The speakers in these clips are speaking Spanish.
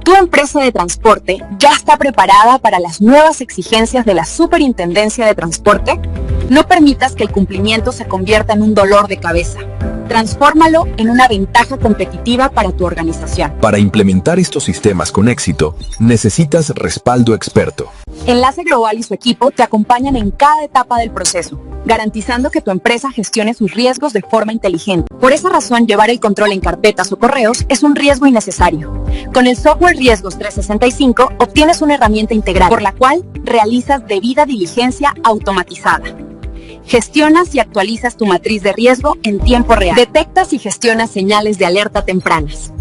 ¿Tu empresa de transporte ya está preparada para las nuevas exigencias de la Superintendencia de Transporte? No permitas que el cumplimiento se convierta en un dolor de cabeza. Transfórmalo en una ventaja competitiva para tu organización. Para implementar estos sistemas con éxito, necesitas respaldo experto. Enlace Global y su equipo te acompañan en cada etapa del proceso, garantizando que tu empresa gestione sus riesgos de forma inteligente. Por esa razón, llevar el control en carpetas o correos es un riesgo innecesario. Con el software Riesgos 365 obtienes una herramienta integral por la cual realizas debida diligencia automatizada. Gestionas y actualizas tu matriz de riesgo en tiempo real. Detectas y gestionas señales de alerta tempranas.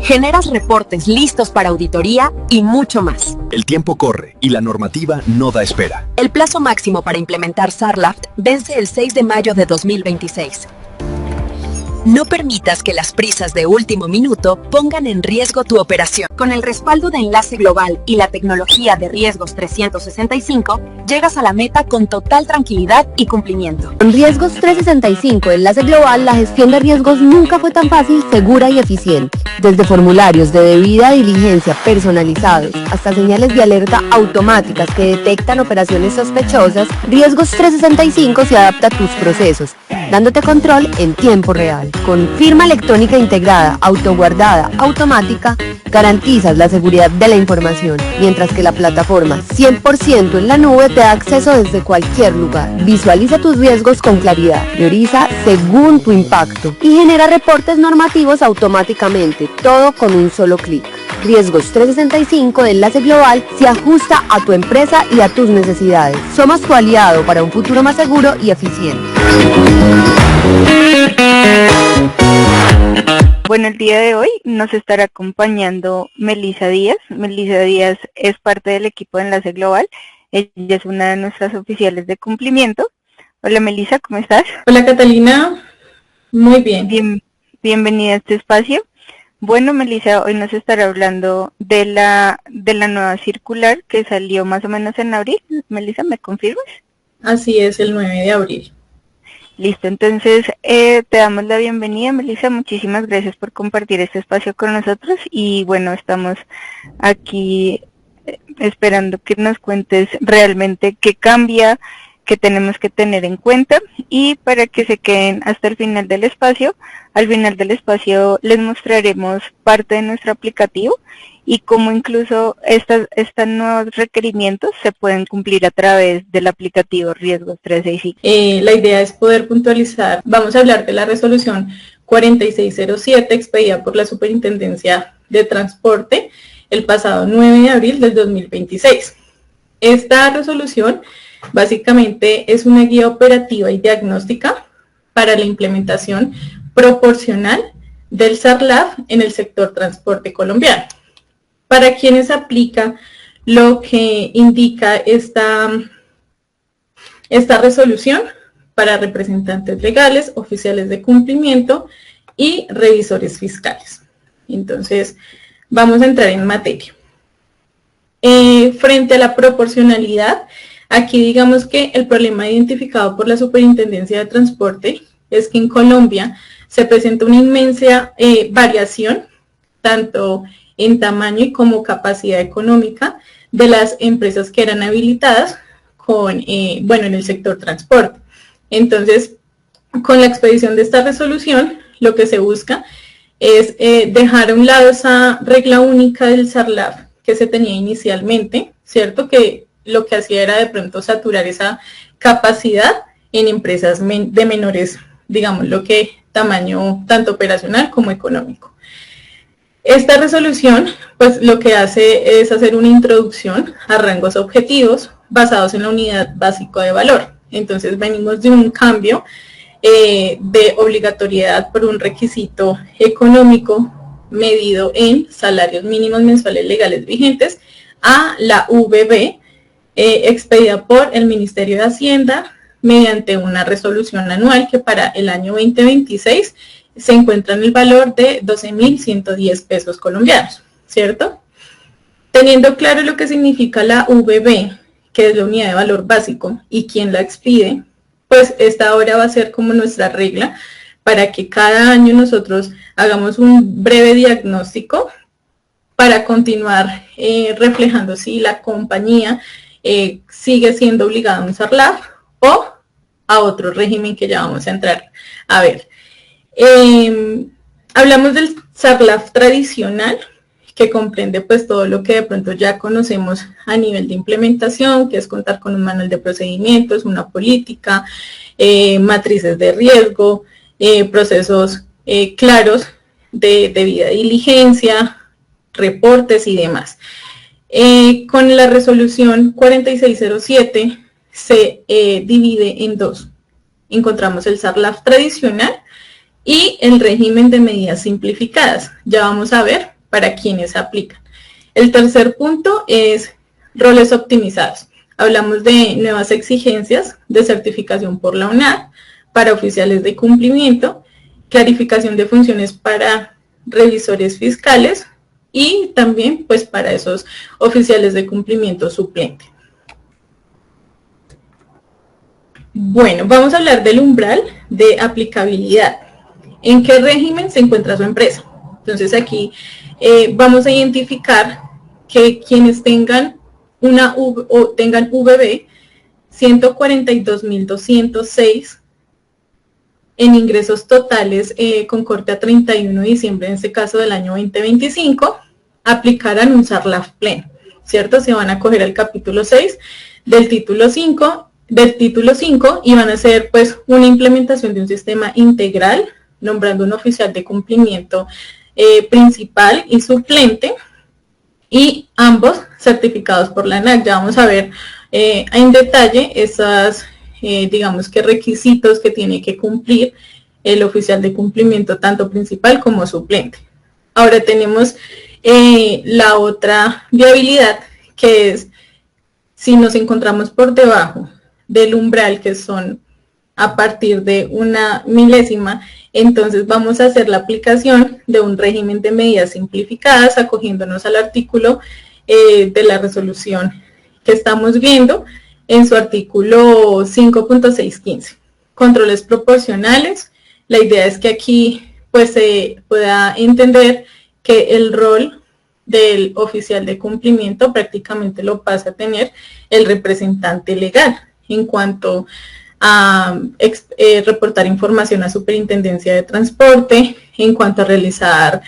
Generas reportes listos para auditoría y mucho más. El tiempo corre y la normativa no da espera. El plazo máximo para implementar SARLAFT vence el 6 de mayo de 2026. No permitas que las prisas de último minuto pongan en riesgo tu operación. Con el respaldo de Enlace Global y la tecnología de Riesgos 365, llegas a la meta con total tranquilidad y cumplimiento. Con Riesgos 365 Enlace Global, la gestión de riesgos nunca fue tan fácil, segura y eficiente. Desde formularios de debida diligencia personalizados hasta señales de alerta automáticas que detectan operaciones sospechosas, Riesgos 365 se adapta a tus procesos, dándote control en tiempo real. Con firma electrónica integrada, autoguardada, automática, garantizas la seguridad de la información, mientras que la plataforma 100% en la nube te da acceso desde cualquier lugar. Visualiza tus riesgos con claridad, prioriza según tu impacto y genera reportes normativos automáticamente, todo con un solo clic. Riesgos 365 de Enlace Global se ajusta a tu empresa y a tus necesidades. Somos tu aliado para un futuro más seguro y eficiente. Bueno, el día de hoy nos estará acompañando Melissa Díaz. Melissa Díaz es parte del equipo de Enlace Global. Ella es una de nuestras oficiales de cumplimiento. Hola Melissa, ¿cómo estás? Hola Catalina, muy bien. Bienvenida a este espacio. Bueno, Melissa, hoy nos estará hablando de la nueva circular que salió más o menos en abril. Melissa, ¿me confirmas? Así es, el 9 de abril. Listo, entonces te damos la bienvenida, Melissa. Muchísimas gracias por compartir este espacio con nosotros y bueno, estamos aquí esperando que nos cuentes realmente qué cambia, qué tenemos que tener en cuenta y para que se queden hasta el final del espacio. Al final del espacio les mostraremos parte de nuestro aplicativo y cómo incluso estos nuevos requerimientos se pueden cumplir a través del aplicativo Riesgos 365. La idea es poder puntualizar. Vamos a hablar de la resolución 4607 expedida por la Superintendencia de Transporte el pasado 9 de abril del 2026. Esta resolución básicamente es una guía operativa y diagnóstica para la implementación proporcional del SARLAF en el sector transporte colombiano. Para quienes aplica lo que indica esta resolución para representantes legales, oficiales de cumplimiento y revisores fiscales. Entonces, vamos a entrar en materia. Frente a la proporcionalidad, aquí digamos que el problema identificado por la Superintendencia de Transporte es que en Colombia se presenta una inmensa variación, tanto en tamaño y como capacidad económica de las empresas que eran habilitadas en el sector transporte. Entonces, con la expedición de esta resolución, lo que se busca es dejar a un lado esa regla única del SARLAF que se tenía inicialmente, ¿cierto? Que lo que hacía era de pronto saturar esa capacidad en empresas de menores, digamos, lo que tamaño tanto operacional como económico. Esta resolución, pues lo que hace es hacer una introducción a rangos objetivos basados en la unidad básica de valor. Entonces venimos de un cambio de obligatoriedad por un requisito económico medido en salarios mínimos mensuales legales vigentes a la VB expedida por el Ministerio de Hacienda mediante una resolución anual que para el año 2026 se encuentra en el valor de 12.110 pesos colombianos, ¿cierto? Teniendo claro lo que significa la VB, que es la unidad de valor básico, y quién la expide, pues esta ahora va a ser como nuestra regla para que cada año nosotros hagamos un breve diagnóstico para continuar reflejando si la compañía sigue siendo obligada a un SARLAF o a otro régimen que ya vamos a entrar a ver. Hablamos del SARLAF tradicional, que comprende pues todo lo que de pronto ya conocemos a nivel de implementación, que es contar con un manual de procedimientos, una política, matrices de riesgo, procesos claros de debida diligencia, reportes y demás. Con la resolución 4607 se divide en dos. Encontramos el SARLAF tradicional y el régimen de medidas simplificadas. Ya vamos a ver para quienes se aplican. El tercer punto es roles optimizados. Hablamos de nuevas exigencias de certificación por la UNAD para oficiales de cumplimiento, clarificación de funciones para revisores fiscales y también pues para esos oficiales de cumplimiento suplente. Bueno, vamos a hablar del umbral de aplicabilidad. ¿En qué régimen se encuentra su empresa? Entonces aquí vamos a identificar que quienes tengan tengan VB 142.206 en ingresos totales con corte a 31 de diciembre, en este caso del año 2025, aplicarán un SARLAF pleno, ¿cierto? Se van a coger el capítulo 6 del título 5 y van a hacer pues una implementación de un sistema integral, nombrando un oficial de cumplimiento principal y suplente, y ambos certificados por la ANAC. Ya vamos a ver en detalle esas, digamos que requisitos que tiene que cumplir el oficial de cumplimiento, tanto principal como suplente. Ahora tenemos la otra viabilidad, que es si nos encontramos por debajo del umbral, que son a partir de 1 milésima, entonces vamos a hacer la aplicación de un régimen de medidas simplificadas, acogiéndonos al artículo de la resolución que estamos viendo en su artículo 5.615. Controles proporcionales. La idea es que aquí pues se pueda entender que el rol del oficial de cumplimiento prácticamente lo pasa a tener el representante legal en cuanto a reportar información a Superintendencia de Transporte, en cuanto a realizar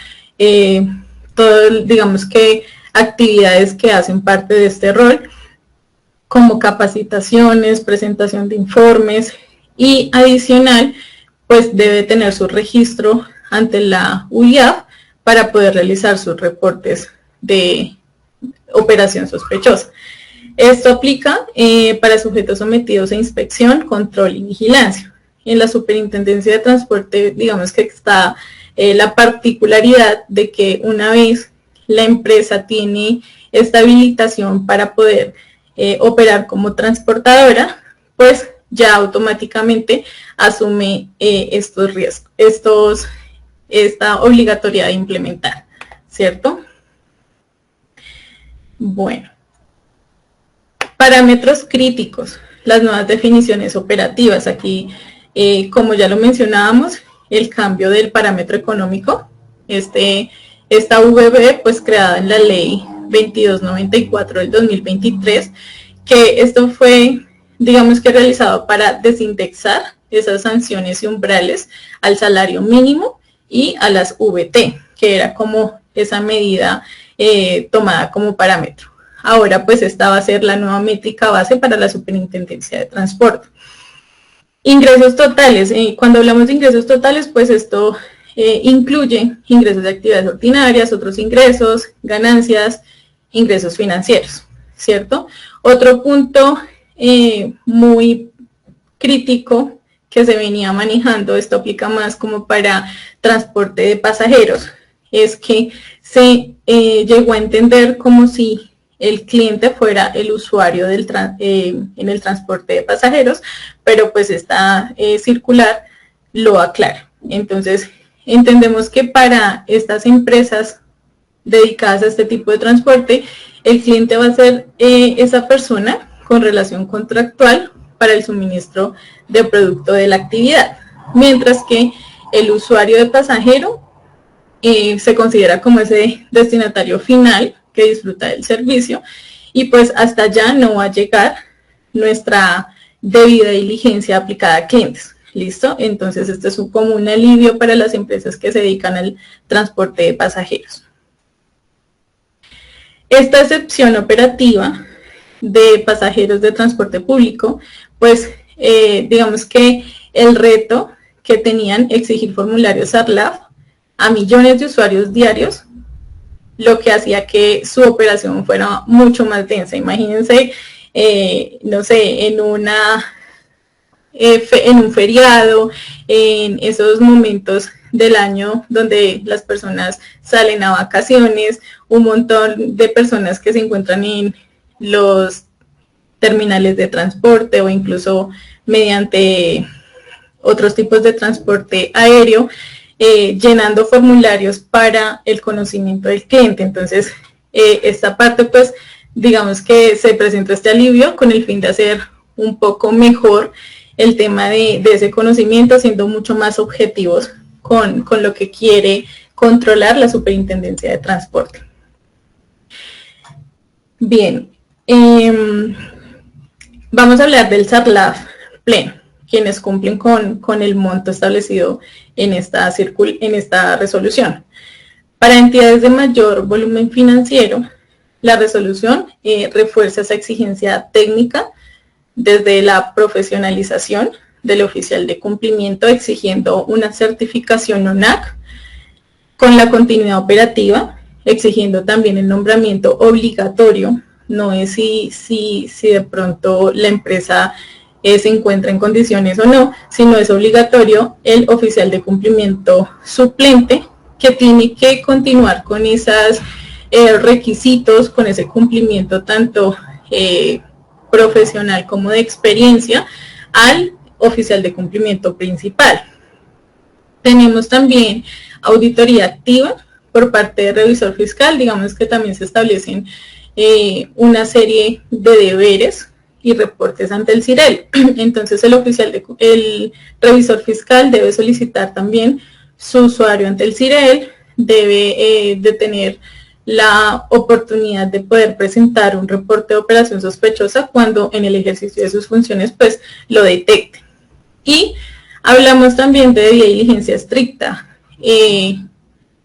todo, digamos que actividades que hacen parte de este rol, como capacitaciones, presentación de informes, y adicional, pues debe tener su registro ante la UIAF para poder realizar sus reportes de operación sospechosa. Esto aplica para sujetos sometidos a inspección, control y vigilancia. En la Superintendencia de Transporte, digamos que está la particularidad de que una vez la empresa tiene esta habilitación para poder operar como transportadora, pues ya automáticamente asume estos riesgos, esta obligatoriedad de implementar, ¿cierto? Bueno. Parámetros críticos, las nuevas definiciones operativas. Aquí, como ya lo mencionábamos, el cambio del parámetro económico, esta VB, pues creada en la ley 2294 del 2023, que esto fue, digamos que realizado para desindexar esas sanciones y umbrales al salario mínimo y a las VT, que era como esa medida tomada como parámetro. Ahora pues esta va a ser la nueva métrica base para la Superintendencia de Transporte. Ingresos totales. Cuando hablamos de ingresos totales, pues esto incluye ingresos de actividades ordinarias, otros ingresos, ganancias, ingresos financieros, ¿cierto? Otro punto muy crítico que se venía manejando, esto aplica más como para transporte de pasajeros, es que se llegó a entender como si el cliente fuera el usuario en el transporte de pasajeros, pero pues esta circular lo aclara. Entonces, entendemos que para estas empresas dedicadas a este tipo de transporte, el cliente va a ser esa persona con relación contractual para el suministro de producto de la actividad, mientras que el usuario de pasajero se considera como ese destinatario final que disfruta del servicio, y pues hasta allá no va a llegar nuestra debida diligencia aplicada a clientes. ¿Listo? Entonces este es como un alivio para las empresas que se dedican al transporte de pasajeros. Esta excepción operativa de pasajeros de transporte público, pues digamos que el reto que tenían exigir formularios SARLAF a millones de usuarios diarios, lo que hacía que su operación fuera mucho más densa. Imagínense, no sé, en un feriado, en esos momentos del año donde las personas salen a vacaciones, un montón de personas que se encuentran en los terminales de transporte o incluso mediante otros tipos de transporte aéreo, llenando formularios para el conocimiento del cliente. Entonces, esta parte, pues, digamos que se presenta este alivio con el fin de hacer un poco mejor el tema de ese conocimiento, siendo mucho más objetivos con lo que quiere controlar la Superintendencia de Transporte. Bien, vamos a hablar del SARLAF pleno, quienes cumplen con el monto establecido en esta resolución. Para entidades de mayor volumen financiero, la resolución refuerza esa exigencia técnica desde la profesionalización del oficial de cumplimiento, exigiendo una certificación ONAC con la continuidad operativa, exigiendo también el nombramiento obligatorio. No es si de pronto la empresa se encuentra en condiciones o no, sino es obligatorio el oficial de cumplimiento suplente, que tiene que continuar con esos requisitos, con ese cumplimiento tanto profesional como de experiencia al oficial de cumplimiento principal. Tenemos también auditoría activa por parte del revisor fiscal. Digamos que también se establecen una serie de deberes y reportes ante el CIREL. Entonces el revisor fiscal debe solicitar también su usuario ante el CIREL, debe de tener la oportunidad de poder presentar un reporte de operación sospechosa cuando en el ejercicio de sus funciones pues lo detecte. Y hablamos también de diligencia estricta.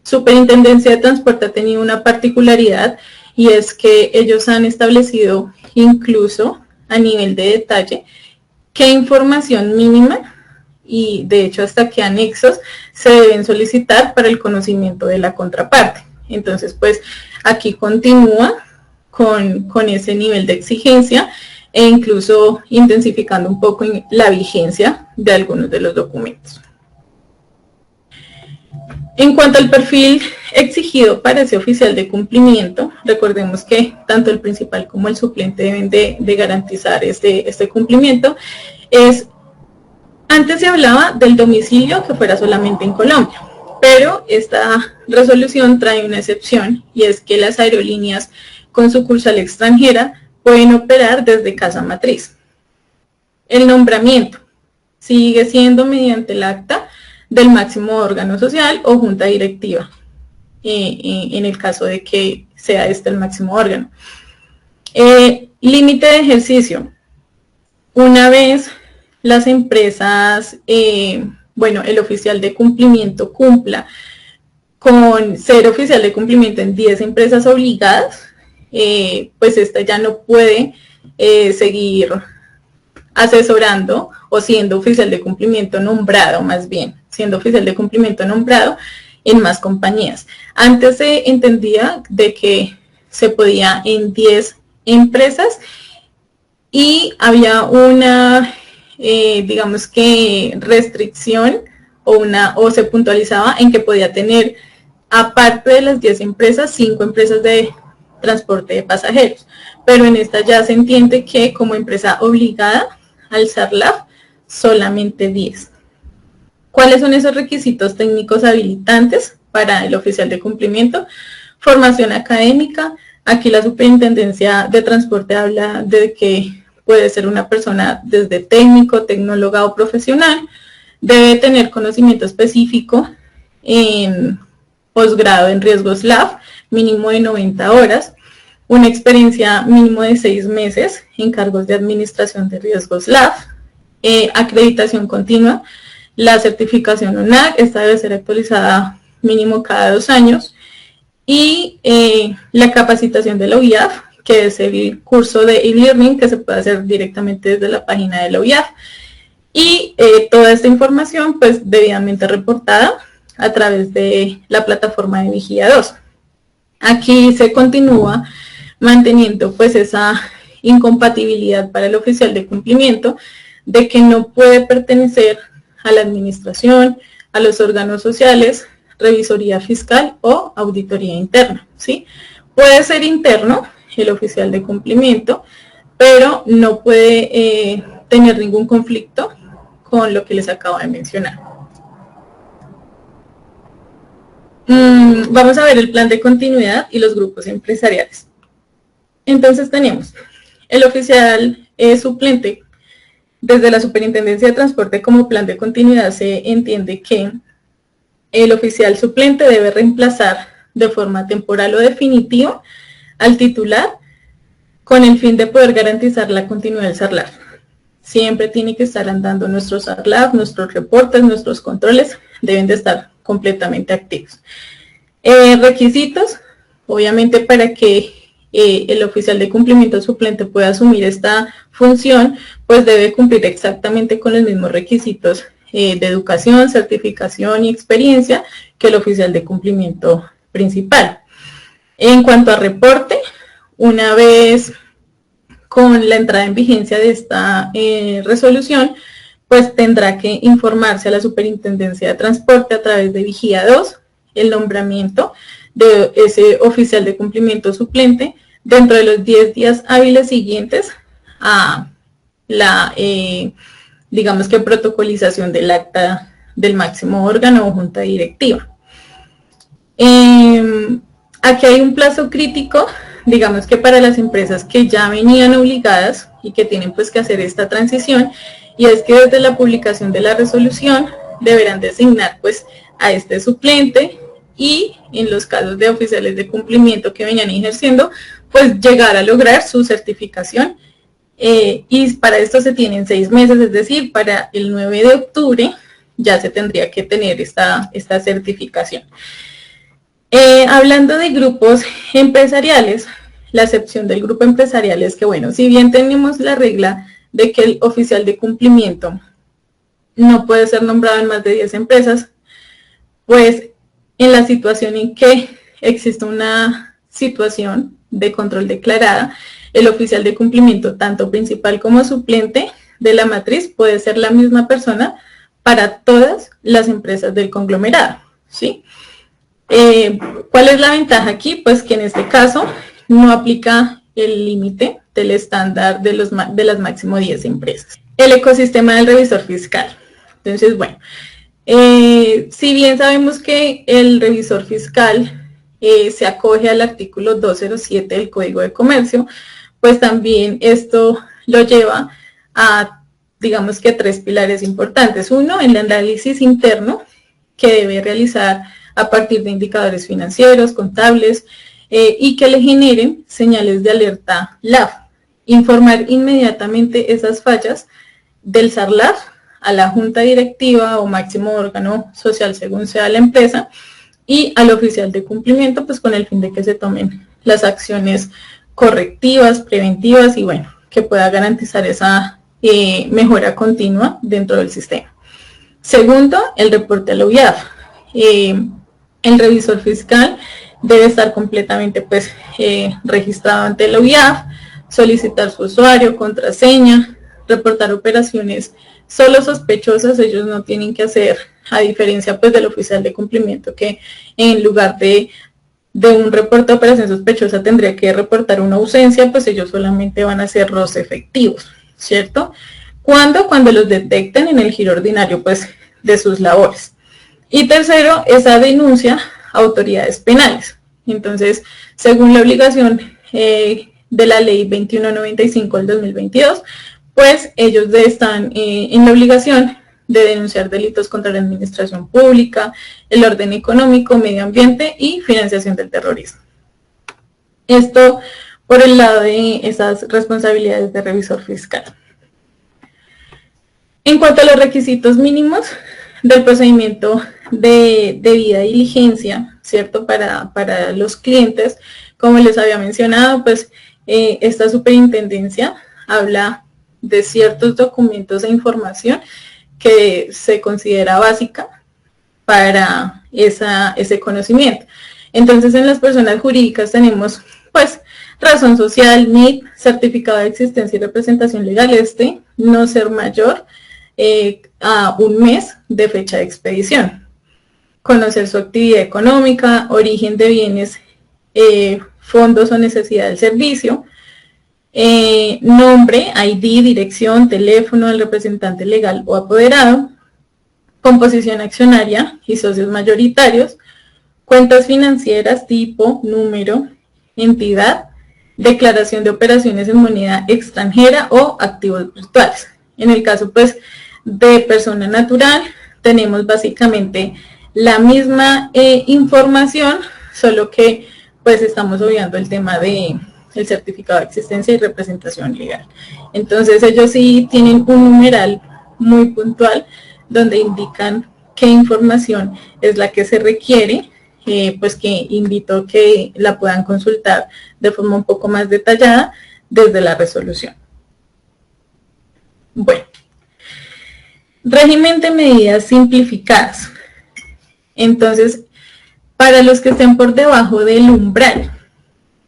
Superintendencia de Transporte ha tenido una particularidad, y es que ellos han establecido incluso a nivel de detalle qué información mínima y de hecho hasta qué anexos se deben solicitar para el conocimiento de la contraparte. Entonces, pues aquí continúa con ese nivel de exigencia e incluso intensificando un poco la vigencia de algunos de los documentos. En cuanto al perfil exigido para ese oficial de cumplimiento, recordemos que tanto el principal como el suplente deben de garantizar este cumplimiento. Antes se hablaba del domicilio que fuera solamente en Colombia, pero esta resolución trae una excepción, y es que las aerolíneas con sucursal extranjera pueden operar desde casa matriz. El nombramiento sigue siendo mediante el acta del máximo órgano social o junta directiva, en el caso de que sea este el máximo órgano. Límite de ejercicio. Una vez las empresas, el oficial de cumplimiento cumpla con ser oficial de cumplimiento en 10 empresas obligadas, pues esta ya no puede seguir asesorando o siendo oficial de cumplimiento nombrado, más bien, siendo oficial de cumplimiento nombrado en más compañías. Antes se entendía de que se podía en 10 empresas y había una, digamos que restricción o se puntualizaba en que podía tener, aparte de las 10 empresas, 5 empresas de transporte de pasajeros. Pero en esta ya se entiende que como empresa obligada al SARLAF, solamente 10. ¿Cuáles son esos requisitos técnicos habilitantes para el oficial de cumplimiento? Formación académica. Aquí la Superintendencia de Transporte habla de que puede ser una persona desde técnico, tecnóloga o profesional. Debe tener conocimiento específico en posgrado en riesgos LAF, mínimo de 90 horas, una experiencia mínimo de 6 meses en cargos de administración de riesgos LAF, acreditación continua, la certificación UNAC, esta debe ser actualizada mínimo cada 2 años, y la capacitación de la OIAF, que es el curso de e-learning que se puede hacer directamente desde la página de la OIAF, y toda esta información pues debidamente reportada a través de la plataforma de Vigía 2. Aquí se continúa manteniendo pues esa incompatibilidad para el oficial de cumplimiento de que no puede pertenecer a la administración, a los órganos sociales, revisoría fiscal o auditoría interna, ¿sí? Puede ser interno el oficial de cumplimiento, pero no puede tener ningún conflicto con lo que les acabo de mencionar. Vamos a ver el plan de continuidad y los grupos empresariales. Entonces tenemos el oficial suplente. Desde la Superintendencia de Transporte como plan de continuidad se entiende que el oficial suplente debe reemplazar de forma temporal o definitiva al titular con el fin de poder garantizar la continuidad del SARLAF. Siempre tiene que estar andando nuestro SARLAF, nuestros reportes, nuestros controles deben de estar completamente activos. Requisitos, obviamente para que el oficial de cumplimiento suplente pueda asumir esta función, pues debe cumplir exactamente con los mismos requisitos de educación, certificación y experiencia que el oficial de cumplimiento principal. En cuanto a reporte, una vez con la entrada en vigencia de esta resolución, pues tendrá que informarse a la Superintendencia de Transporte a través de Vigía 2 el nombramiento de ese oficial de cumplimiento suplente dentro de los 10 días hábiles siguientes a la, digamos que protocolización del acta del máximo órgano o junta directiva. Aquí hay un plazo crítico, digamos que para las empresas que ya venían obligadas y que tienen pues que hacer esta transición, y es que desde la publicación de la resolución deberán designar pues a este suplente y en los casos de oficiales de cumplimiento que venían ejerciendo, pues llegar a lograr su certificación. Y para esto se tienen 6 meses, es decir, para el 9 de octubre ya se tendría que tener esta certificación. Hablando de grupos empresariales, la excepción del grupo empresarial es que, bueno, si bien tenemos la regla de que el oficial de cumplimiento no puede ser nombrado en más de 10 empresas, pues en la situación en que existe una situación de control declarada, el oficial de cumplimiento, tanto principal como suplente de la matriz, puede ser la misma persona para todas las empresas del conglomerado, ¿sí? ¿Cuál es la ventaja aquí? Pues que en este caso no aplica el límite del estándar de las máximo 10 empresas. El ecosistema del revisor fiscal. Entonces, bueno, si bien sabemos que el revisor fiscal se acoge al artículo 207 del Código de Comercio, pues también esto lo lleva a, digamos que 3 pilares importantes. Uno, el análisis interno que debe realizar a partir de indicadores financieros, contables, y que le generen señales de alerta LAF. Informar inmediatamente esas fallas del SARLAF a la junta directiva o máximo órgano social según sea la empresa y al oficial de cumplimiento, pues con el fin de que se tomen las acciones correctivas, preventivas y bueno, que pueda garantizar esa mejora continua dentro del sistema. Segundo, el reporte a la OIAF. El revisor fiscal debe estar completamente pues registrado ante la OIAF, solicitar su usuario, contraseña, reportar operaciones solo sospechosas. Ellos no tienen que hacer, a diferencia pues del oficial de cumplimiento que en lugar de un reporte de operación sospechosa tendría que reportar una ausencia, pues ellos solamente van a hacer ROS efectivos, ¿cierto? Cuando los detecten en el giro ordinario pues de sus labores. Y tercero, esa denuncia a autoridades penales. Entonces, según la obligación de la ley 2195 del 2022, pues ellos están en la obligación de denunciar delitos contra la administración pública, el orden económico, medio ambiente y financiación del terrorismo. Esto por el lado de esas responsabilidades de revisor fiscal. En cuanto a los requisitos mínimos del procedimiento de debida diligencia, ¿cierto? Para los clientes, como les había mencionado, pues esta superintendencia habla de ciertos documentos e información que se considera básica para ese conocimiento. Entonces, en las personas jurídicas tenemos, pues, razón social, NIP, certificado de existencia y representación legal, no ser mayor a un mes de fecha de expedición. Conocer su actividad económica, origen de bienes, fondos o necesidad del servicio, nombre, ID, dirección, teléfono del representante legal o apoderado, composición accionaria y socios mayoritarios, cuentas financieras, tipo, número, entidad, declaración de operaciones en moneda extranjera o activos virtuales. En el caso, pues, de persona natural, tenemos básicamente la misma información, solo que, pues, estamos obviando el tema de el certificado de existencia y representación legal. Entonces, ellos sí tienen un numeral muy puntual donde indican qué información es la que se requiere, pues que invito a que la puedan consultar de forma un poco más detallada desde la resolución. Bueno, régimen de medidas simplificadas. Entonces, para los que estén por debajo del umbral,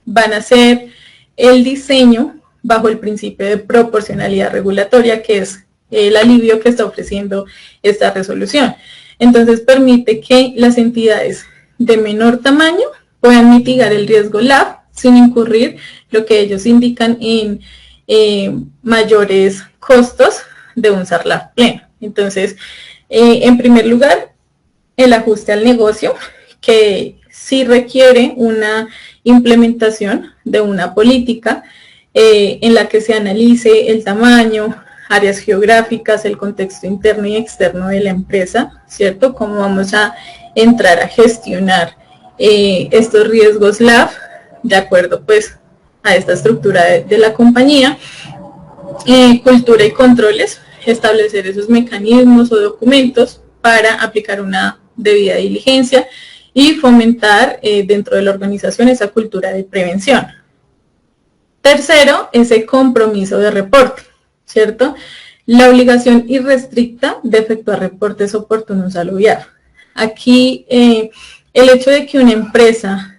van a ser el diseño bajo el principio de proporcionalidad regulatoria, que es el alivio que está ofreciendo esta resolución. Entonces, permite que las entidades de menor tamaño puedan mitigar el riesgo LAF sin incurrir lo que ellos indican en mayores costos de un SARLAF pleno. Entonces, en primer lugar, el ajuste al negocio, que sí requiere una implementación de una política en la que se analice el tamaño, áreas geográficas, el contexto interno y externo de la empresa, ¿cierto? Cómo vamos a entrar a gestionar estos riesgos LAF de acuerdo, pues, a esta estructura de la compañía. Cultura y controles, establecer esos mecanismos o documentos para aplicar una debida diligencia y fomentar dentro de la organización esa cultura de prevención. Tercero, ese compromiso de reporte, ¿cierto? La obligación irrestricta de efectuar reportes oportunos al OIAF. Aquí, el hecho de que una empresa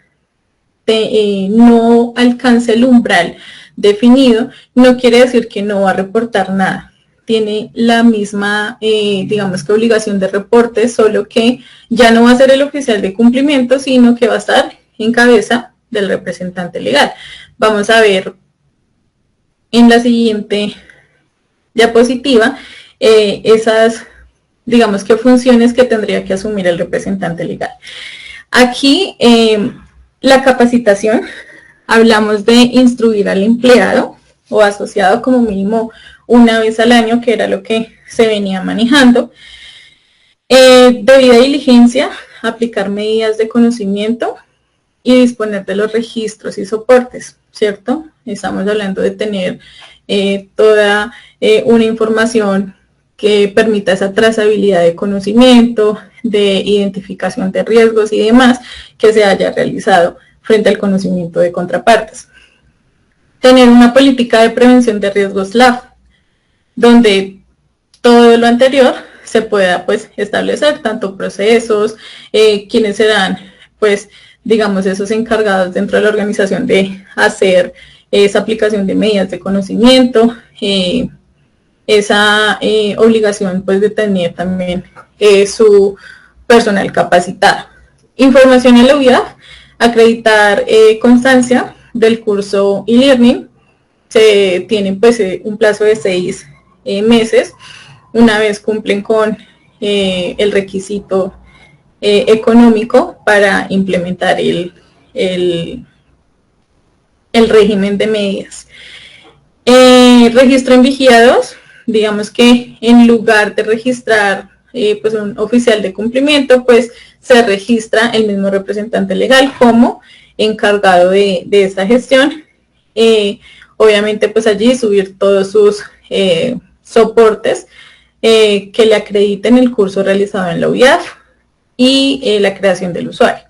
no alcance el umbral definido, no quiere decir que no va a reportar nada. Tiene la misma, digamos que obligación de reporte, solo que ya no va a ser el oficial de cumplimiento, sino que va a estar en cabeza del representante legal. Vamos a ver en la siguiente diapositiva esas, digamos que funciones que tendría que asumir el representante legal. Aquí, la capacitación, hablamos de instruir al empleado o asociado como mínimo una vez al año, que era lo que se venía manejando. Debida diligencia, aplicar medidas de conocimiento y disponer de los registros y soportes, ¿cierto? Estamos hablando de tener toda una información que permita esa trazabilidad de conocimiento, de identificación de riesgos y demás que se haya realizado frente al conocimiento de contrapartes. Tener una política de prevención de riesgos LAF, donde todo lo anterior se pueda, pues, establecer, tanto procesos, quienes serán, pues, digamos, esos encargados dentro de la organización de hacer esa aplicación de medidas de conocimiento, esa obligación, pues, de tener también su personal capacitado. Información en la UIAF, acreditar constancia del curso e-learning. Se tienen, pues, un plazo de 6 meses. Una vez cumplen con el requisito económico para implementar el régimen de medidas. Registro en vigiados, digamos que en lugar de registrar pues un oficial de cumplimiento, pues se registra el mismo representante legal como encargado de esta gestión. Obviamente pues allí subir todos sus soportes que le acrediten el curso realizado en la UIAF y la creación del usuario.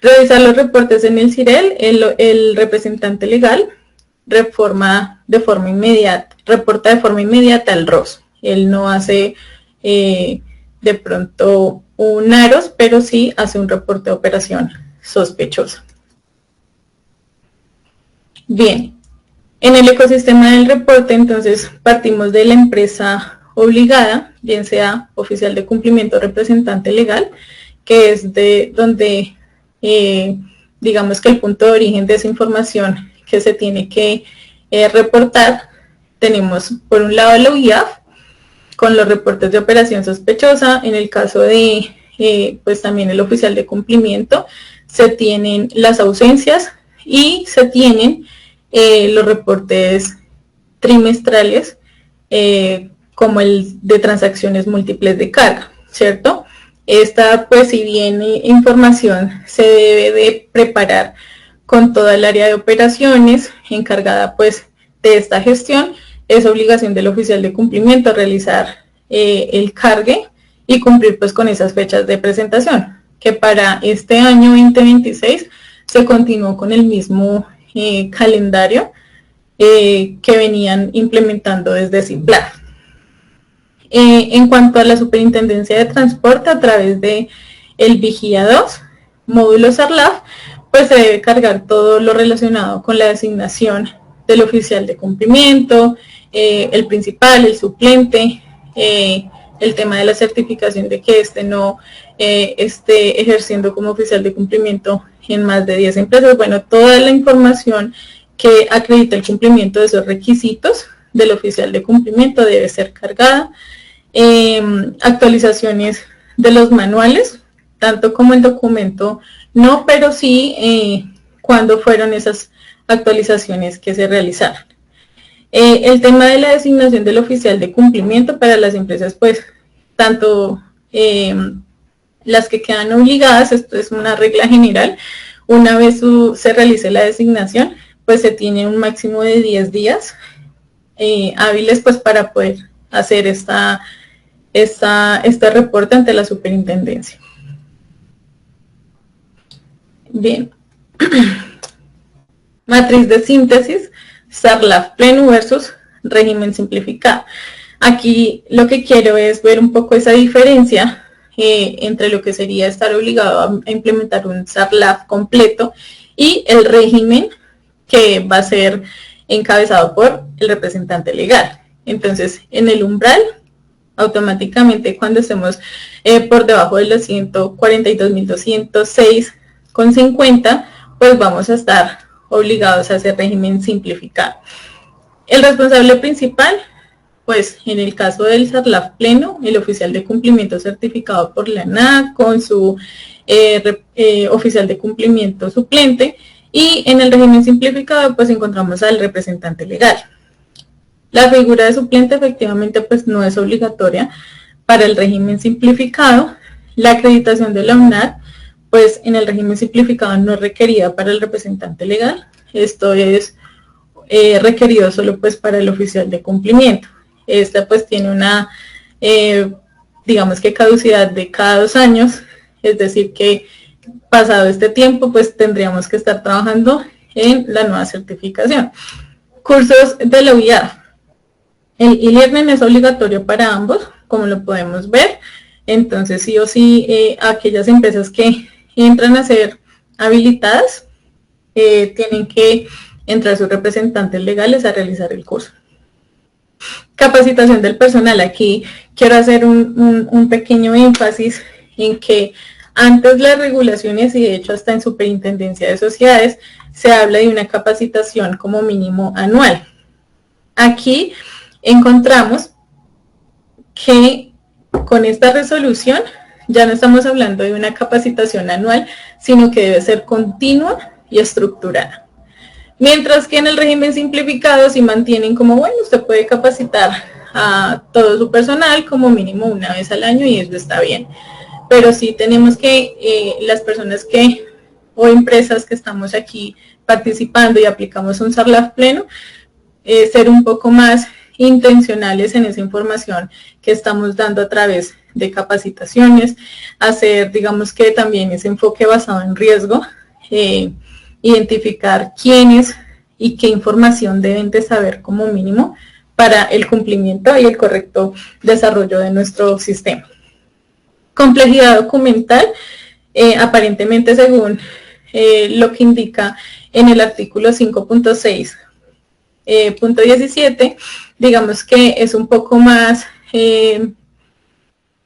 Revisar los reportes en el CIREL, el representante legal reporta de forma inmediata al ROS. Él no hace de pronto un AROS, pero sí hace un reporte de operación sospechosa. Bien, en el ecosistema del reporte, entonces partimos de la empresa obligada, bien sea oficial de cumplimiento o representante legal, que es de donde digamos que el punto de origen de esa información que se tiene que reportar. Tenemos por un lado la UIAF con los reportes de operación sospechosa. En el caso de pues también el oficial de cumplimiento se tienen las ausencias y se tienen los reportes trimestrales como el de transacciones múltiples de carga, ¿cierto? Esta, pues, si bien información se debe de preparar con toda el área de operaciones encargada, pues, de esta gestión, es obligación del oficial de cumplimiento realizar el cargue y cumplir, pues, con esas fechas de presentación, que para este año 2026 se continuó con el mismo calendario que venían implementando desde CIPLAG. En cuanto a la Superintendencia de Transporte, a través de el Vigía 2, módulo SARLAF, pues se debe cargar todo lo relacionado con la designación del oficial de cumplimiento, el principal, el suplente, el tema de la certificación de que éste no esté ejerciendo como oficial de cumplimiento en más de 10 empresas. Bueno, toda la información que acredita el cumplimiento de esos requisitos del oficial de cumplimiento debe ser cargada. Actualizaciones de los manuales, tanto como el documento, no, pero sí cuándo fueron esas actualizaciones que se realizaron. El tema de la designación del oficial de cumplimiento para las empresas, pues, tanto las que quedan obligadas, esto es una regla general, una vez se realice la designación, pues se tiene un máximo de 10 días hábiles, pues, para poder hacer este reporte ante la superintendencia. Bien. Matriz de síntesis, SARLAF pleno versus régimen simplificado. Aquí lo que quiero es ver un poco esa diferencia entre lo que sería estar obligado a implementar un SARLAF completo y el régimen que va a ser encabezado por el representante legal. Entonces, en el umbral, automáticamente cuando estemos por debajo de los 142.206,50, pues vamos a estar obligados a hacer régimen simplificado. El responsable principal, pues en el caso del SARLAF pleno, el oficial de cumplimiento certificado por la ANAC con su oficial de cumplimiento suplente, y en el régimen simplificado pues encontramos al representante legal. La figura de suplente efectivamente pues no es obligatoria para el régimen simplificado. La acreditación de la UNAC pues en el régimen simplificado no es requerida para el representante legal. Esto es requerido solo pues para el oficial de cumplimiento. Esta pues tiene una digamos que caducidad de cada 2 años, es decir que pasado este tiempo pues tendríamos que estar trabajando en la nueva certificación. Cursos de la UIAF. El e-learning es obligatorio para ambos, como lo podemos ver. Entonces, sí o sí, aquellas empresas que entran a ser habilitadas tienen que entrar sus representantes legales a realizar el curso. Capacitación del personal. Aquí quiero hacer un pequeño énfasis en que antes las regulaciones, y de hecho hasta en Superintendencia de Sociedades, se habla de una capacitación como mínimo anual. Aquí encontramos que con esta resolución ya no estamos hablando de una capacitación anual, sino que debe ser continua y estructurada. Mientras que en el régimen simplificado si mantienen como, bueno, usted puede capacitar a todo su personal como mínimo una vez al año y eso está bien. Pero sí tenemos que las personas que o empresas que estamos aquí participando y aplicamos un SARLAF pleno, ser un poco más intencionales en esa información que estamos dando a través de capacitaciones, hacer, digamos que también ese enfoque basado en riesgo, identificar quiénes y qué información deben de saber como mínimo para el cumplimiento y el correcto desarrollo de nuestro sistema. Complejidad documental, aparentemente según lo que indica en el artículo 5.6.17, digamos que es un poco más,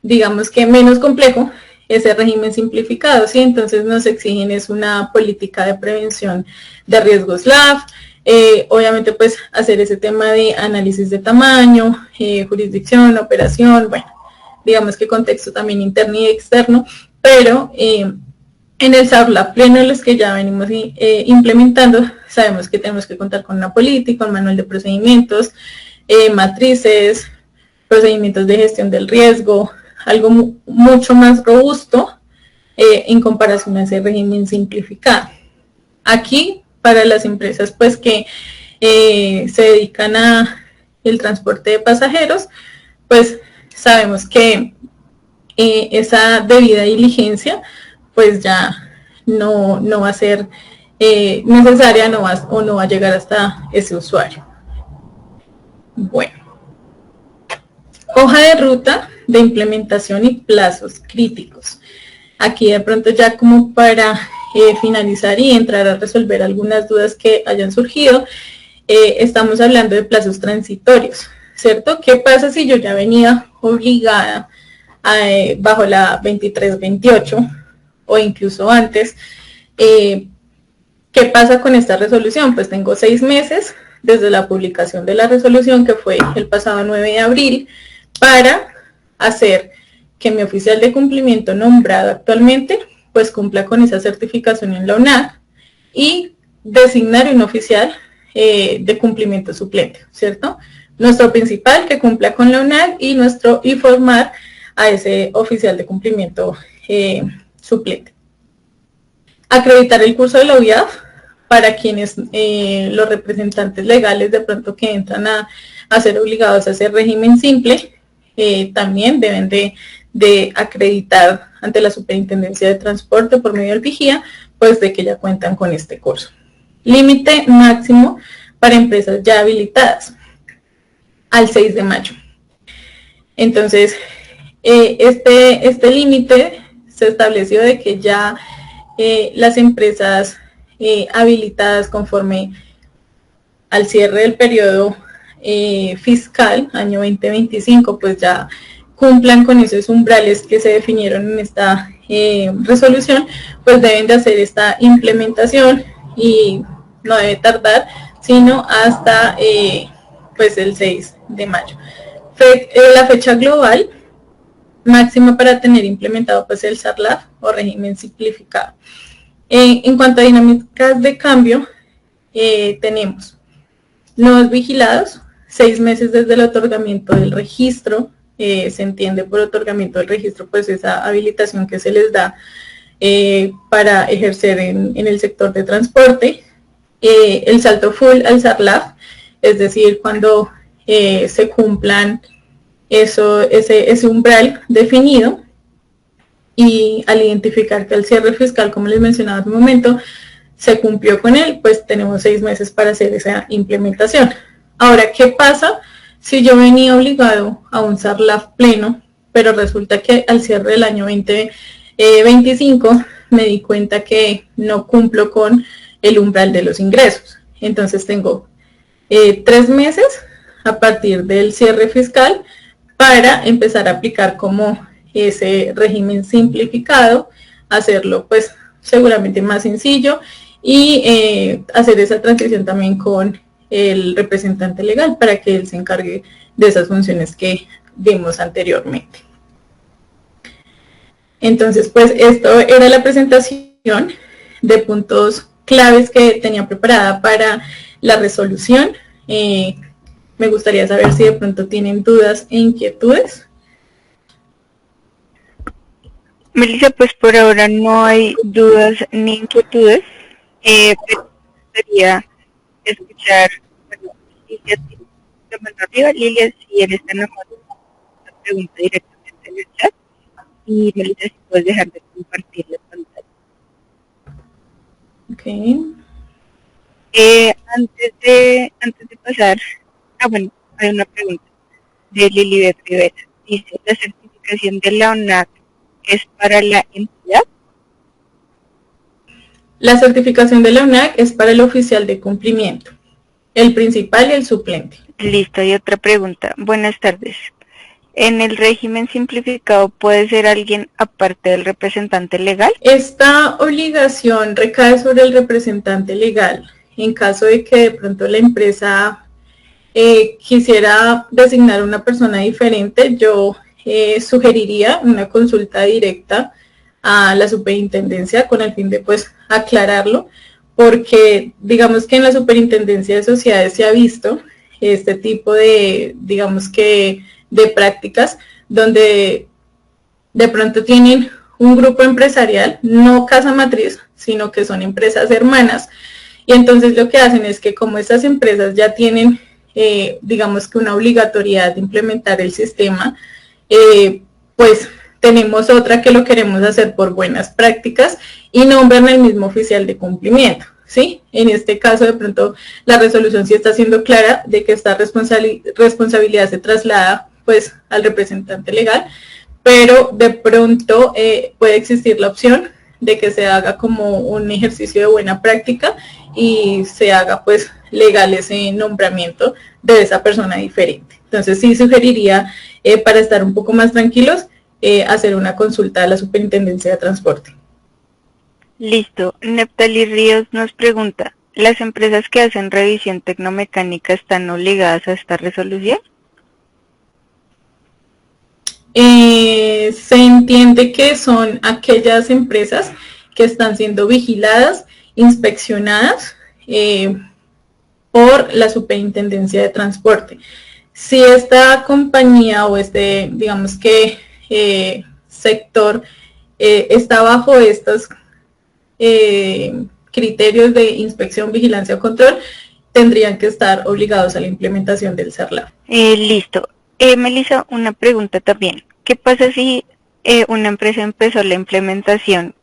digamos que menos complejo ese régimen simplificado, ¿sí? Entonces nos exigen es una política de prevención de riesgos SLAF, obviamente pues hacer ese tema de análisis de tamaño, jurisdicción, operación, bueno, digamos que contexto también interno y externo, pero en el SARLAF pleno, los que ya venimos implementando, sabemos que tenemos que contar con una política, un manual de procedimientos, matrices, procedimientos de gestión del riesgo, algo mucho más robusto en comparación a ese régimen simplificado. Aquí, para las empresas pues que se dedican a el transporte de pasajeros, pues sabemos que esa debida diligencia pues ya no va a ser necesaria, no va a llegar hasta ese usuario. Bueno, hoja de ruta de implementación y plazos críticos. Aquí de pronto ya como para finalizar y entrar a resolver algunas dudas que hayan surgido, estamos hablando de plazos transitorios, ¿cierto? ¿Qué pasa si yo ya venía obligada bajo la 2328 o incluso antes? ¿Qué pasa con esta resolución? Pues tengo 6 meses desde la publicación de la resolución, que fue el pasado 9 de abril, para hacer que mi oficial de cumplimiento nombrado actualmente pues cumpla con esa certificación en la UNAC y designar un oficial de cumplimiento suplente, ¿cierto? Nuestro principal que cumpla con la UNAC y formar a ese oficial de cumplimiento suplente. Acreditar el curso de la UIAF para quienes los representantes legales de pronto que entran a ser obligados a hacer régimen simple, también deben de acreditar ante la Superintendencia de Transporte por medio del vigía, pues de que ya cuentan con este curso. Límite máximo para empresas ya habilitadas al 6 de mayo. Entonces, este límite se estableció de que ya las empresas habilitadas conforme al cierre del periodo fiscal, año 2025, pues ya cumplan con esos umbrales que se definieron en esta resolución, pues deben de hacer esta implementación y no debe tardar sino hasta pues el 6 de mayo. La fecha global máxima para tener implementado pues el SARLAF o régimen simplificado. En cuanto a dinámicas de cambio, tenemos nuevos vigilados, 6 meses desde el otorgamiento del registro. Se entiende por otorgamiento del registro pues esa habilitación que se les da para ejercer en el sector de transporte. El salto full al SARLAF, es decir, cuando se cumplan ese umbral definido, y al identificar que el cierre fiscal, como les mencionaba hace un momento, se cumplió con él, pues tenemos 6 meses para hacer esa implementación. Ahora, ¿qué pasa si yo venía obligado a un SARLAF pleno, pero resulta que al cierre del año 2025 me di cuenta que no cumplo con el umbral de los ingresos? Entonces tengo 3 meses a partir del cierre fiscal para empezar a aplicar como ese régimen simplificado, hacerlo pues seguramente más sencillo y hacer esa transición también con el representante legal para que él se encargue de esas funciones que vimos anteriormente. Entonces, pues esto era la presentación de puntos claves que tenía preparada para la resolución. Me gustaría saber si de pronto tienen dudas e inquietudes. Melissa, pues por ahora no hay dudas ni inquietudes, pero me gustaría escuchar, bueno, Lilia, de mano arriba. Lilia, si eres tan amable, la pregunta directamente en el chat, y Melissa, si puedes dejar de compartir la pantalla. Ok. Antes de pasar, bueno, hay una pregunta de Lilibet Rivera. Dice, ¿la certificación de la ONAC es para la entidad? La certificación de la UNAC es para el oficial de cumplimiento, el principal y el suplente. Listo, hay otra pregunta. Buenas tardes. ¿En el régimen simplificado puede ser alguien aparte del representante legal? Esta obligación recae sobre el representante legal. En caso de que de pronto la empresa quisiera designar una persona diferente, yo sugeriría una consulta directa a la superintendencia con el fin de pues aclararlo, porque digamos que en la superintendencia de sociedades se ha visto este tipo de, digamos que, de prácticas donde de pronto tienen un grupo empresarial, no casa matriz, sino que son empresas hermanas, y entonces lo que hacen es que como estas empresas ya tienen, digamos que una obligatoriedad de implementar el sistema, pues tenemos otra que lo queremos hacer por buenas prácticas y nombran el mismo oficial de cumplimiento, ¿sí? En este caso de pronto la resolución sí está siendo clara de que esta responsabilidad se traslada pues al representante legal, pero de pronto puede existir la opción de que se haga como un ejercicio de buena práctica y se haga pues legal ese nombramiento de esa persona diferente. Entonces sí sugeriría, para estar un poco más tranquilos, hacer una consulta a la Superintendencia de Transporte. Listo. Neptali Ríos nos pregunta, ¿las empresas que hacen revisión tecnomecánica están obligadas a esta resolución? Se entiende que son aquellas empresas que están siendo vigiladas, inspeccionadas por la Superintendencia de Transporte. Si esta compañía o este, digamos que sector está bajo estos criterios de inspección, vigilancia o control, tendrían que estar obligados a la implementación del CERLAV. Listo. Melissa, una pregunta también. ¿Qué pasa si una empresa empezó la implementación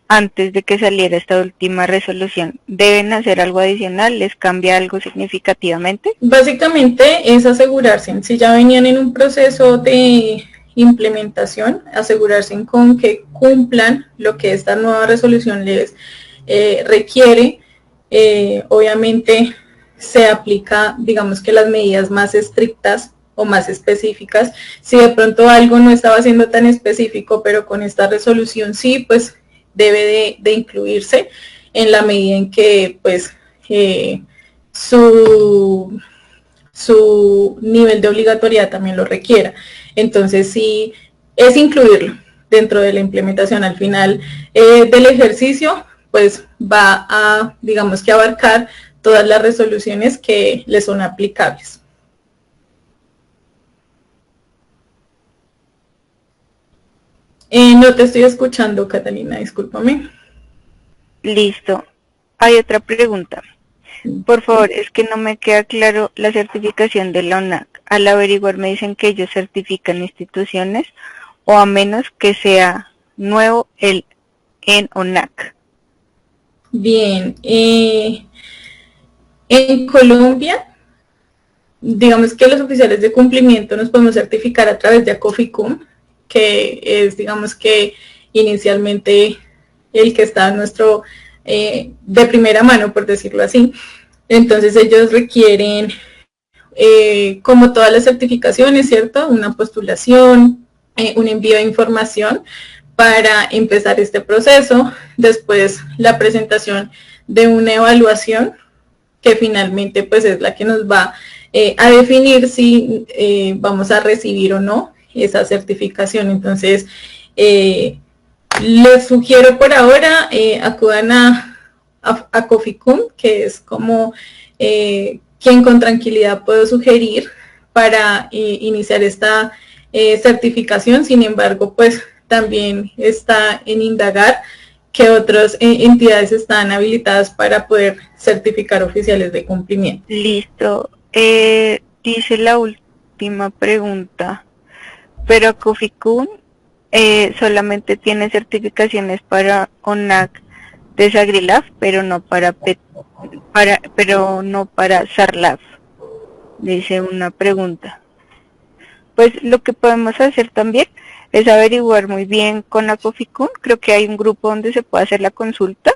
antes de que saliera esta última resolución? ¿Deben hacer algo adicional? ¿Les cambia algo significativamente? Básicamente es asegurarse, si ya venían en un proceso de implementación, asegurarse con que cumplan lo que esta nueva resolución les requiere. Obviamente se aplica, digamos que las medidas más estrictas o más específicas. Si de pronto algo no estaba siendo tan específico, pero con esta resolución sí, pues debe de incluirse en la medida en que pues su nivel de obligatoriedad también lo requiera. Entonces sí, es incluirlo dentro de la implementación. Al final del ejercicio, pues va a, digamos que abarcar todas las resoluciones que le son aplicables. No te estoy escuchando, Catalina, discúlpame. Listo. Hay otra pregunta. Por favor, es que no me queda claro la certificación de la ONAC. Al averiguar me dicen que ellos certifican instituciones o a menos que sea nuevo el en ONAC. Bien. En Colombia, digamos que los oficiales de cumplimiento nos podemos certificar a través de ACOFICUM, que es, digamos que inicialmente el que está nuestro de primera mano, por decirlo así. Entonces ellos requieren, como todas las certificaciones, ¿cierto? Una postulación, un envío de información para empezar este proceso, después la presentación de una evaluación que finalmente pues es la que nos va a definir si vamos a recibir o no esa certificación. Entonces les sugiero por ahora acudan a COFICUM, que es como quien con tranquilidad puedo sugerir para iniciar esta certificación. Sin embargo, pues también está en indagar qué otras entidades están habilitadas para poder certificar oficiales de cumplimiento. Listo. Dice la última pregunta, pero Coficún solamente tiene certificaciones para ONAC de SagriLab, pero no para SARLab. Dice una pregunta. Pues lo que podemos hacer también es averiguar muy bien con la Coficún. Creo que hay un grupo donde se puede hacer la consulta,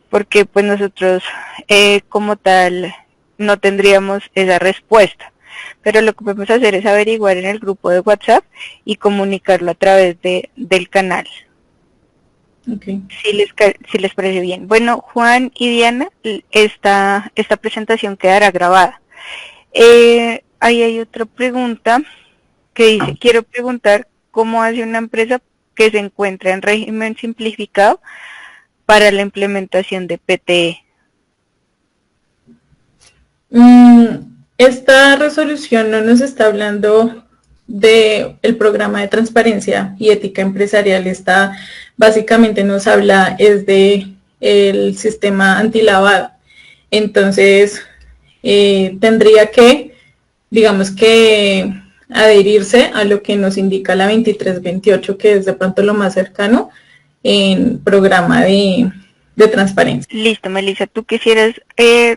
porque pues nosotros como tal no tendríamos esa respuesta. Pero lo que podemos hacer es averiguar en el grupo de WhatsApp y comunicarlo a través del canal. Okay. Si les parece bien. Bueno, Juan y Diana, esta presentación quedará grabada. Ahí hay otra pregunta que dice, quiero preguntar cómo hace una empresa que se encuentra en régimen simplificado para la implementación de PTE. Esta resolución no nos está hablando del programa de transparencia y ética empresarial. Esta básicamente nos habla es de el sistema antilavado. Entonces tendría que, digamos que adherirse a lo que nos indica la 2328, que es de pronto lo más cercano en programa de transparencia. Listo, Melissa, ¿tú quisieras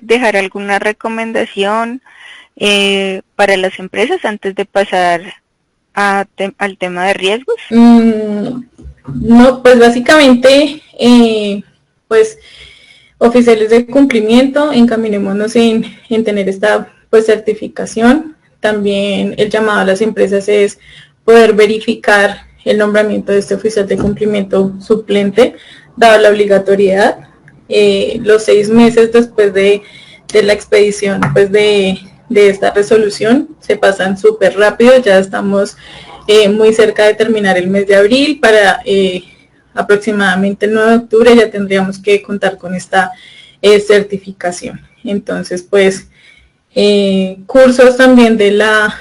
dejar alguna recomendación para las empresas antes de pasar al tema de riesgos? No, pues básicamente, pues oficiales de cumplimiento, encaminémonos en tener esta pues certificación. También el llamado a las empresas es poder verificar el nombramiento de este oficial de cumplimiento suplente, dado la obligatoriedad. Los 6 meses después de la expedición pues de esta resolución se pasan súper rápido. Ya estamos muy cerca de terminar el mes de abril. Para aproximadamente el 9 de octubre ya tendríamos que contar con esta certificación. Entonces, pues, cursos también de la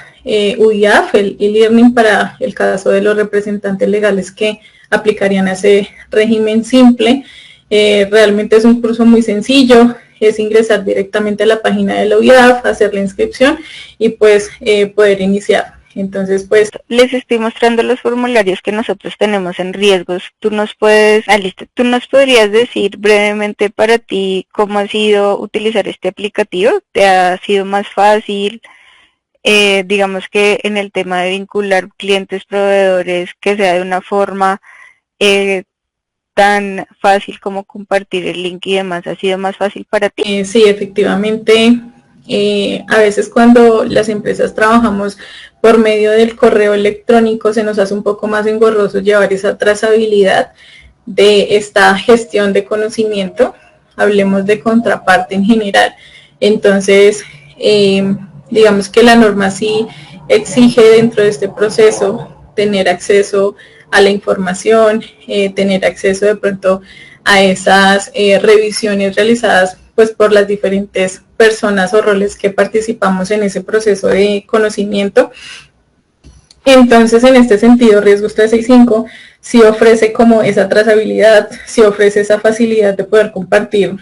UIAF, el e-learning para el caso de los representantes legales que aplicarían a ese régimen simple. Realmente es un curso muy sencillo, es ingresar directamente a la página de la UIAF, hacer la inscripción y pues poder iniciar. Entonces, pues les estoy mostrando los formularios que nosotros tenemos en riesgos. Tú nos podrías decir brevemente para ti cómo ha sido utilizar este aplicativo. ¿Te ha sido más fácil? Digamos que en el tema de vincular clientes, proveedores, que sea de una forma tan fácil como compartir el link y demás, ¿ha sido más fácil para ti? Sí, efectivamente. A veces cuando las empresas trabajamos por medio del correo electrónico se nos hace un poco más engorroso llevar esa trazabilidad de esta gestión de conocimiento. Hablemos de contraparte en general. Entonces, digamos que la norma sí exige dentro de este proceso tener acceso a la información, tener acceso de pronto a esas revisiones realizadas pues por las diferentes personas o roles que participamos en ese proceso de conocimiento. Entonces, en este sentido, Riesgos 365 sí ofrece como esa trazabilidad, sí ofrece esa facilidad de poder compartir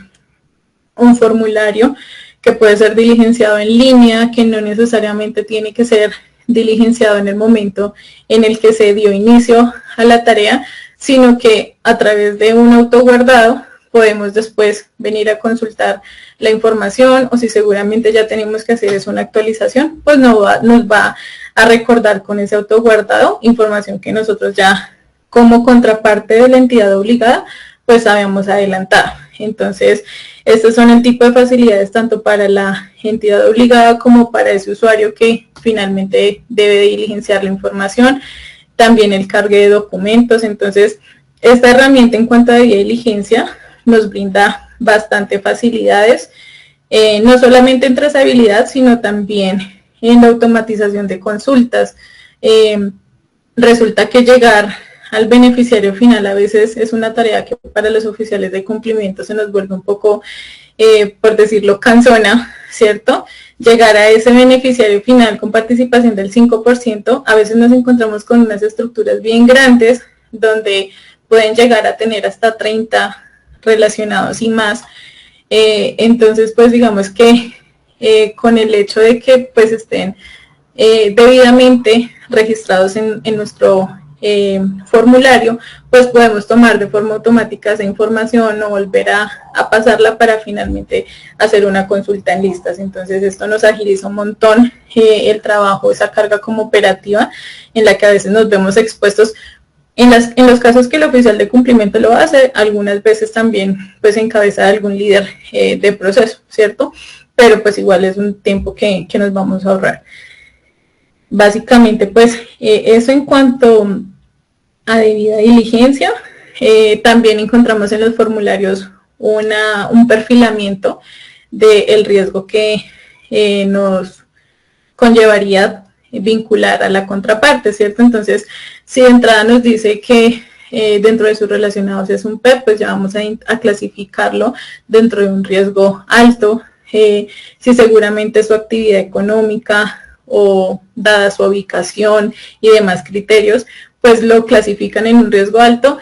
un formulario que puede ser diligenciado en línea, que no necesariamente tiene que ser diligenciado en el momento en el que se dio inicio a la tarea, sino que a través de un autoguardado podemos después venir a consultar la información, o si seguramente ya tenemos que hacer es una actualización, pues nos va a recordar con ese autoguardado información que nosotros ya como contraparte de la entidad obligada pues habíamos adelantado. Entonces, estos son el tipo de facilidades tanto para la entidad obligada como para ese usuario que finalmente debe diligenciar la información. También el cargue de documentos. Entonces, esta herramienta en cuanto a diligencia nos brinda bastante facilidades, no solamente en trazabilidad, sino también en la automatización de consultas. Resulta que llegar al beneficiario final a veces es una tarea que para los oficiales de cumplimiento se nos vuelve un poco por decirlo, cansona, ¿cierto? Llegar a ese beneficiario final con participación del 5%, a veces nos encontramos con unas estructuras bien grandes donde pueden llegar a tener hasta 30 relacionados y más. Entonces, pues digamos que con el hecho de que pues estén debidamente registrados en nuestro formulario, pues podemos tomar de forma automática esa información o volver a pasarla para finalmente hacer una consulta en listas. Entonces esto nos agiliza un montón el trabajo, esa carga como operativa en la que a veces nos vemos expuestos. En los casos que el oficial de cumplimiento lo hace, algunas veces también pues en cabeza de algún líder de proceso, ¿cierto? Pero pues igual es un tiempo que nos vamos a ahorrar. Básicamente pues eso en cuanto a debida diligencia. También encontramos en los formularios un perfilamiento del riesgo que nos conllevaría vincular a la contraparte, ¿cierto? Entonces, si de entrada nos dice que dentro de sus relacionados es un PEP, pues ya vamos a clasificarlo dentro de un riesgo alto. Si seguramente su actividad económica o dada su ubicación y demás criterios, pues lo clasifican en un riesgo alto,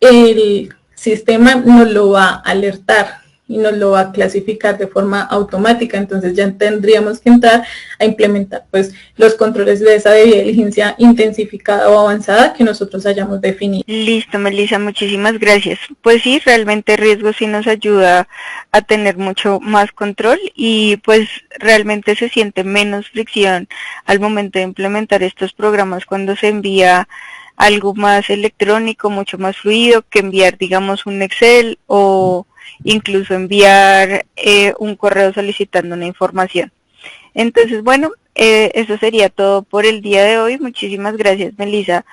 el sistema nos lo va a alertar y nos lo va a clasificar de forma automática. Entonces ya tendríamos que entrar a implementar pues los controles de esa debida diligencia intensificada o avanzada que nosotros hayamos definido. Listo, Melissa, muchísimas gracias. Pues sí, realmente riesgo sí nos ayuda a tener mucho más control y pues realmente se siente menos fricción al momento de implementar estos programas cuando se envía algo más electrónico, mucho más fluido que enviar, digamos, un Excel o incluso enviar un correo solicitando una información. Entonces, bueno, eso sería todo por el día de hoy. Muchísimas gracias, Melissa,